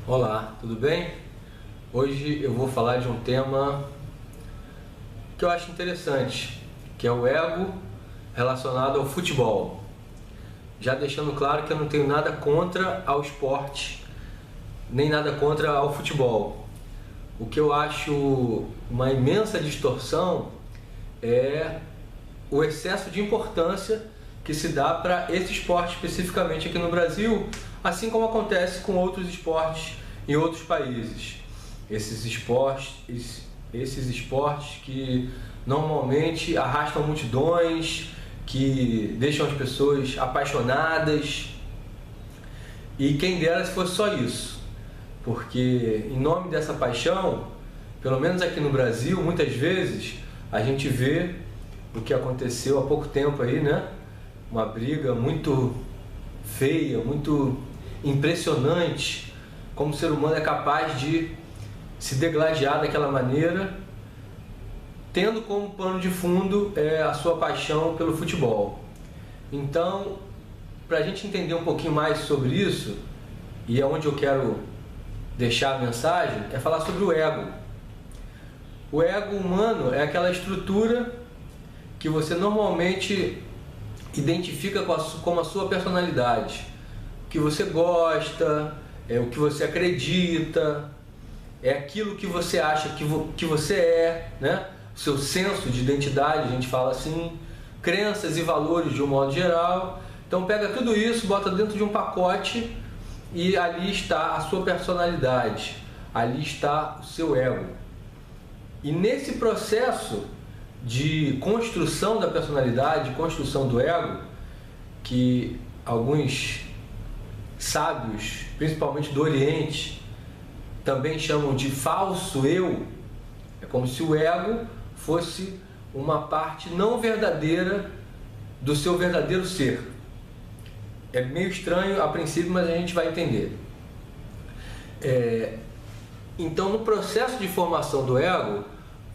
Olá, tudo bem? Hoje eu vou falar de um tema que eu acho interessante, que é o ego relacionado ao futebol. Já deixando claro que eu não tenho nada contra ao esporte, nem nada contra ao futebol. O que eu acho uma imensa distorção é o excesso de importância que se dá para esse esporte especificamente aqui no Brasil, assim como acontece com outros esportes em outros países. Esses esportes que normalmente arrastam multidões, que deixam as pessoas apaixonadas, e quem dera se fosse só isso, porque em nome dessa paixão, pelo menos aqui no Brasil, muitas vezes a gente vê o que aconteceu há pouco tempo aí, né? Uma briga muito feia, muito impressionante, como o ser humano é capaz de se degladiar daquela maneira, tendo como pano de fundo a sua paixão pelo futebol. Então, para a gente entender um pouquinho mais sobre isso, e é onde eu quero deixar a mensagem, é falar sobre o ego. O ego humano é aquela estrutura que você normalmente identifica como a sua personalidade. O que você gosta, o que você acredita, é aquilo que você acha que você é, né? O seu senso de identidade, a gente fala assim, crenças e valores de um modo geral. Então pega tudo isso, bota dentro de um pacote e ali está a sua personalidade, ali está o seu ego. E nesse processo de construção da personalidade, construção do ego, que alguns sábios, principalmente do Oriente, também chamam de falso eu, é como se o ego fosse uma parte não verdadeira do seu verdadeiro ser. É meio estranho a princípio, mas a gente vai entender. Então, no processo de formação do ego,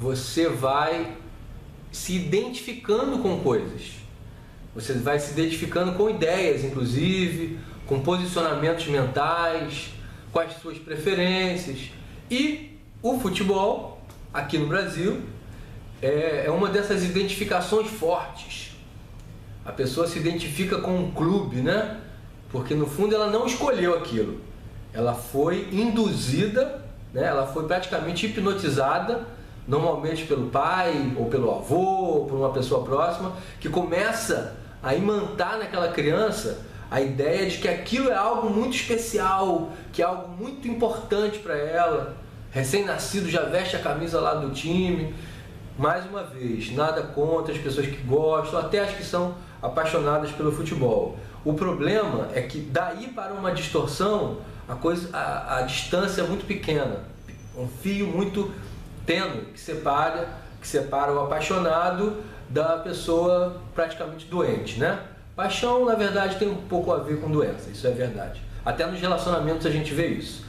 você vai se identificando com coisas. Você vai se identificando com ideias, inclusive, com posicionamentos mentais, com as suas preferências. E o futebol, aqui no Brasil, é uma dessas identificações fortes. A pessoa se identifica com um clube, né? Porque no fundo ela não escolheu aquilo. Ela foi induzida, né? Ela foi praticamente hipnotizada, normalmente pelo pai, ou pelo avô, ou por uma pessoa próxima, que começa a imantar naquela criança a ideia de que aquilo é algo muito especial, que é algo muito importante para ela. Recém-nascido já veste a camisa lá do time. Mais uma vez, nada contra as pessoas que gostam, até as que são apaixonadas pelo futebol. O problema é que daí para uma distorção, a distância é muito pequena, um fio muito tênue que separa o apaixonado da pessoa praticamente doente, né? Paixão, na verdade, tem um pouco a ver com doença, isso é verdade. Até nos relacionamentos a gente vê isso.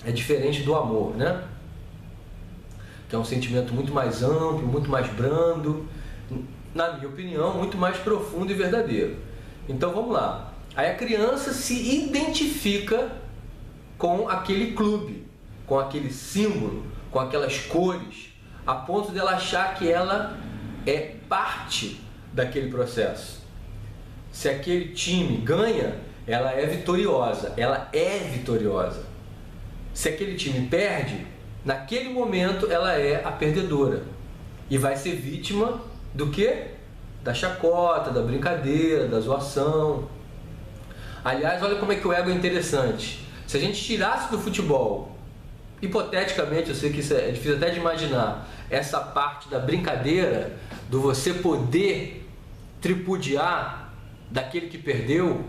É diferente do amor, né? Que é um sentimento muito mais amplo, muito mais brando, na minha opinião, muito mais profundo e verdadeiro. Então vamos lá. Aí a criança se identifica com aquele clube, com aquele símbolo, com aquelas cores, a ponto dela achar que ela é parte daquele processo. Se aquele time ganha, ela é vitoriosa, Se aquele time perde, naquele momento ela é a perdedora e vai ser vítima do quê? Da chacota, da brincadeira, da zoação. Aliás, olha como é que o ego é interessante. Se a gente tirasse do futebol, hipoteticamente, eu sei que isso é difícil até de imaginar, essa parte da brincadeira, do você poder tripudiar daquele que perdeu,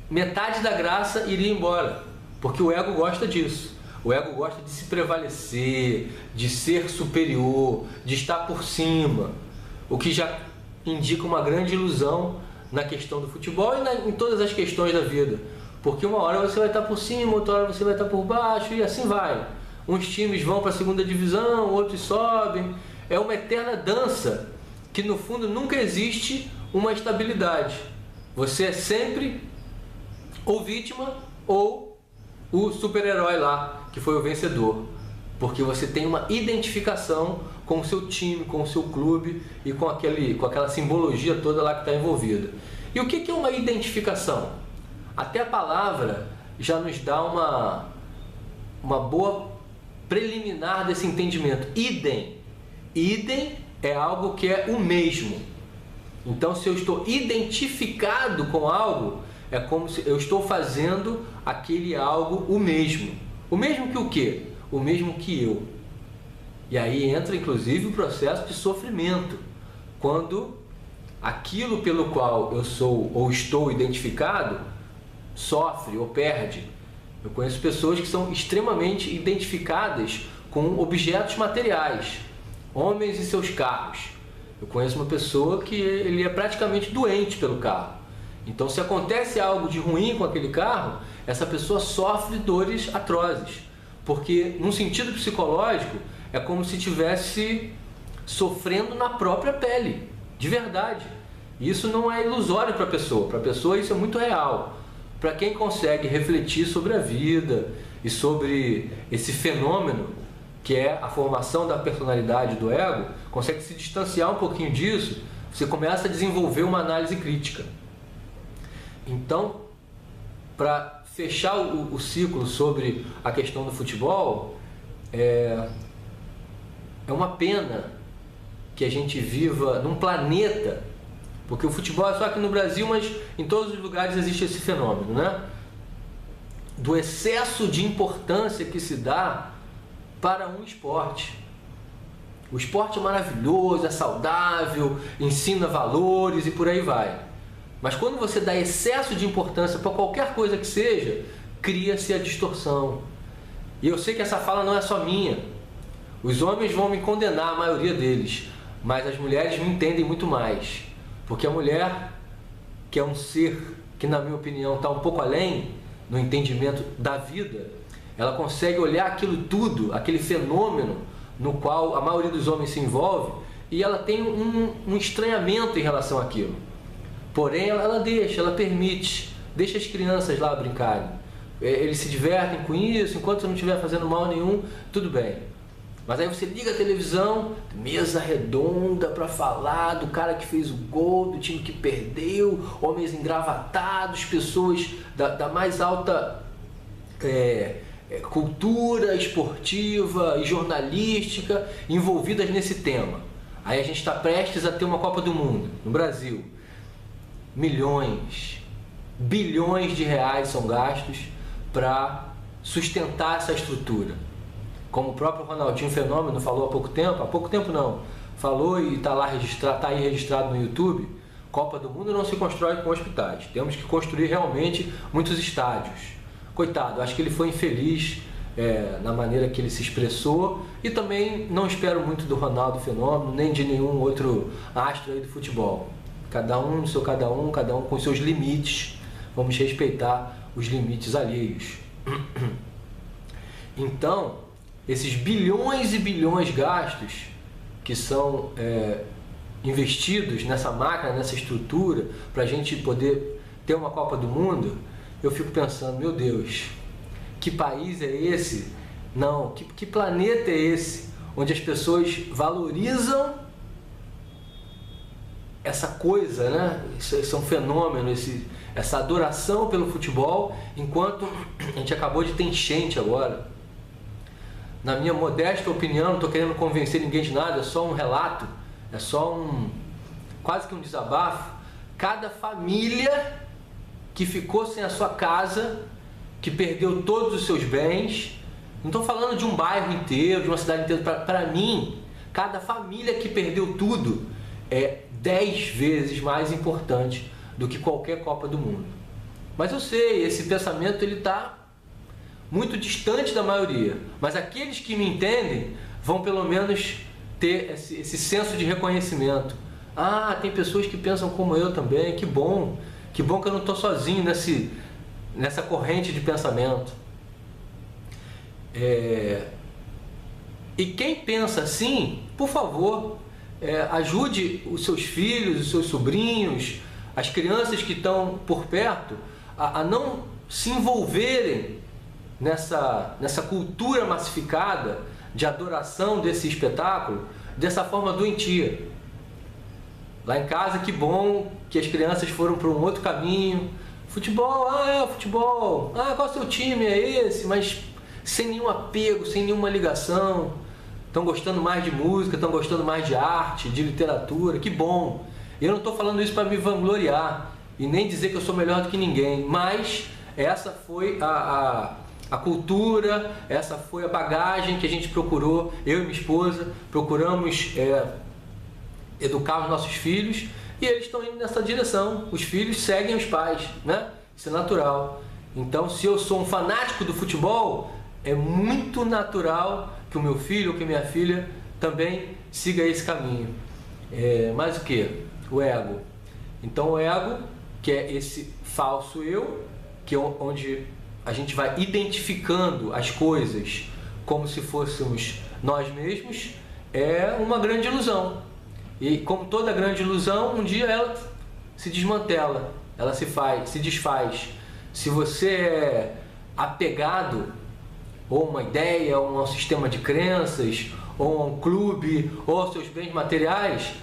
metade da graça iria embora, porque o ego gosta disso. O ego gosta de se prevalecer, de ser superior, de estar por cima, o que já indica uma grande ilusão na questão do futebol e em todas as questões da vida, porque uma hora você vai estar por cima, outra hora você vai estar por baixo e assim vai. Uns times vão para a segunda divisão, outros sobem. É uma eterna dança que no fundo nunca existe uma estabilidade. Você é sempre ou vítima ou o super-herói lá, que foi o vencedor. Porque você tem uma identificação com o seu time, com o seu clube e com aquela simbologia toda lá que está envolvida. E o que é uma identificação? Até a palavra já nos dá uma boa preliminar desse entendimento. Idem. Idem é algo que é o mesmo. Então, se eu estou identificado com algo, é como se eu estou fazendo aquele algo o mesmo. O mesmo que o quê? O mesmo que eu. E aí entra, inclusive, o processo de sofrimento. Quando aquilo pelo qual eu sou ou estou identificado sofre ou perde. Eu conheço pessoas que são extremamente identificadas com objetos materiais, homens e seus carros. Eu conheço uma pessoa que ele é praticamente doente pelo carro. Então, se acontece algo de ruim com aquele carro, essa pessoa sofre dores atrozes. Porque, num sentido psicológico, é como se estivesse sofrendo na própria pele, de verdade. E isso não é ilusório para a pessoa isso é muito real. Para quem consegue refletir sobre a vida e sobre esse fenômeno que é a formação da personalidade do ego, consegue se distanciar um pouquinho disso, você começa a desenvolver uma análise crítica. Então, para fechar o ciclo sobre a questão do futebol, é uma pena que a gente viva num planeta, porque o futebol é só aqui no Brasil, mas em todos os lugares existe esse fenômeno, né? Do excesso de importância que se dá para um esporte. O esporte é maravilhoso, é saudável, ensina valores e por aí vai. Mas quando você dá excesso de importância para qualquer coisa que seja, cria-se a distorção. E eu sei que essa fala não é só minha. Os homens vão me condenar, a maioria deles, mas as mulheres me entendem muito mais. Porque a mulher, que é um ser que, na minha opinião, está um pouco além no entendimento da vida, ela consegue olhar aquilo tudo, aquele fenômeno no qual a maioria dos homens se envolve, e ela tem um estranhamento em relação àquilo. Porém, ela permite, deixa as crianças lá brincarem. Eles se divertem com isso, enquanto não estiver fazendo mal nenhum, tudo bem. Mas aí você liga a televisão, mesa redonda para falar do cara que fez o gol, do time que perdeu, homens engravatados, pessoas da mais alta cultura esportiva e jornalística envolvidas nesse tema. Aí a gente está prestes a ter uma Copa do Mundo no Brasil. Milhões, bilhões de reais são gastos para sustentar essa estrutura. Como o próprio Ronaldinho Fenômeno falou há pouco tempo não, falou e está lá registrado, está aí registrado no YouTube, Copa do Mundo não se constrói com hospitais, temos que construir realmente muitos estádios. Coitado, acho que ele foi infeliz na maneira que ele se expressou e também não espero muito do Ronaldo Fenômeno, nem de nenhum outro astro aí do futebol. Cada um no seu cada um com seus limites, vamos respeitar os limites alheios. Então, esses bilhões e bilhões gastos que são investidos nessa máquina, nessa estrutura, para a gente poder ter uma Copa do Mundo, eu fico pensando, meu Deus, que país é esse? Não, que planeta é esse? Onde as pessoas valorizam essa coisa, né? Isso é um fenômeno, essa adoração pelo futebol, enquanto a gente acabou de ter enchente agora. Na minha modesta opinião, não estou querendo convencer ninguém de nada, é só um relato, é só quase que um desabafo. Cada família que ficou sem a sua casa, que perdeu todos os seus bens, não estou falando de um bairro inteiro, de uma cidade inteira, para mim, cada família que perdeu tudo é 10 vezes mais importante do que qualquer Copa do Mundo. Mas eu sei, esse pensamento ele está muito distante da maioria, mas aqueles que me entendem vão pelo menos ter esse senso de reconhecimento. Ah, tem pessoas que pensam como eu também, que bom que eu não estou sozinho nessa corrente de pensamento. E quem pensa assim, por favor, ajude os seus filhos, os seus sobrinhos, as crianças que estão por perto, a não se envolverem nessa cultura massificada de adoração desse espetáculo dessa forma doentia. Lá em casa, que bom que as crianças foram para um outro caminho. Futebol, futebol. Qual é o seu time? É esse? Mas sem nenhum apego, sem nenhuma ligação. Estão gostando mais de música, estão gostando mais de arte, de literatura. Que bom. Eu não estou falando isso para me vangloriar e nem dizer que eu sou melhor do que ninguém, mas essa foi a cultura, essa foi a bagagem que a gente procurou, eu e minha esposa, procuramos educar os nossos filhos, e eles estão indo nessa direção. Os filhos seguem os pais, né? Isso é natural. Então, se eu sou um fanático do futebol, é muito natural que o meu filho ou que a minha filha também siga esse caminho. Mas o que? O ego. Então, o ego, que é esse falso eu, que é onde a gente vai identificando as coisas como se fôssemos nós mesmos, é uma grande ilusão. E como toda grande ilusão, um dia ela se desmantela, ela se desfaz. Se você é apegado ou a uma ideia, ou a um sistema de crenças, ou a um clube, ou aos seus bens materiais,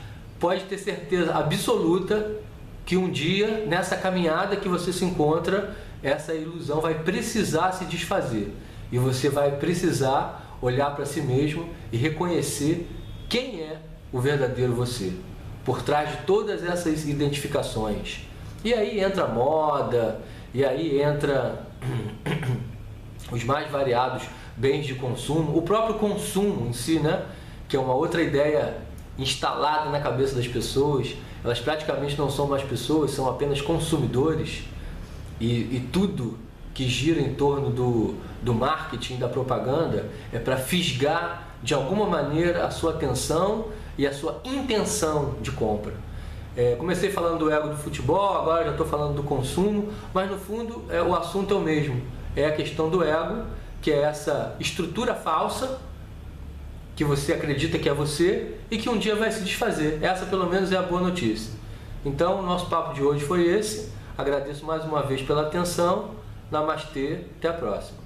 pode ter certeza absoluta que um dia, nessa caminhada que você se encontra, essa ilusão vai precisar se desfazer. E você vai precisar olhar para si mesmo e reconhecer quem é o verdadeiro você, por trás de todas essas identificações. E aí entra a moda, e aí entra os mais variados bens de consumo, o próprio consumo em si, né? Que é uma outra ideia instalada na cabeça das pessoas. Elas praticamente não são mais pessoas, são apenas consumidores, e tudo que gira em torno do marketing, da propaganda, é para fisgar de alguma maneira a sua atenção e a sua intenção de compra. Comecei falando do ego do futebol, agora já estou falando do consumo, mas no fundo o assunto é o mesmo. É a questão do ego, que é essa estrutura falsa que você acredita que é você e que um dia vai se desfazer. Essa pelo menos é a boa notícia. Então o nosso papo de hoje foi esse. Agradeço mais uma vez pela atenção. Namastê, até a próxima.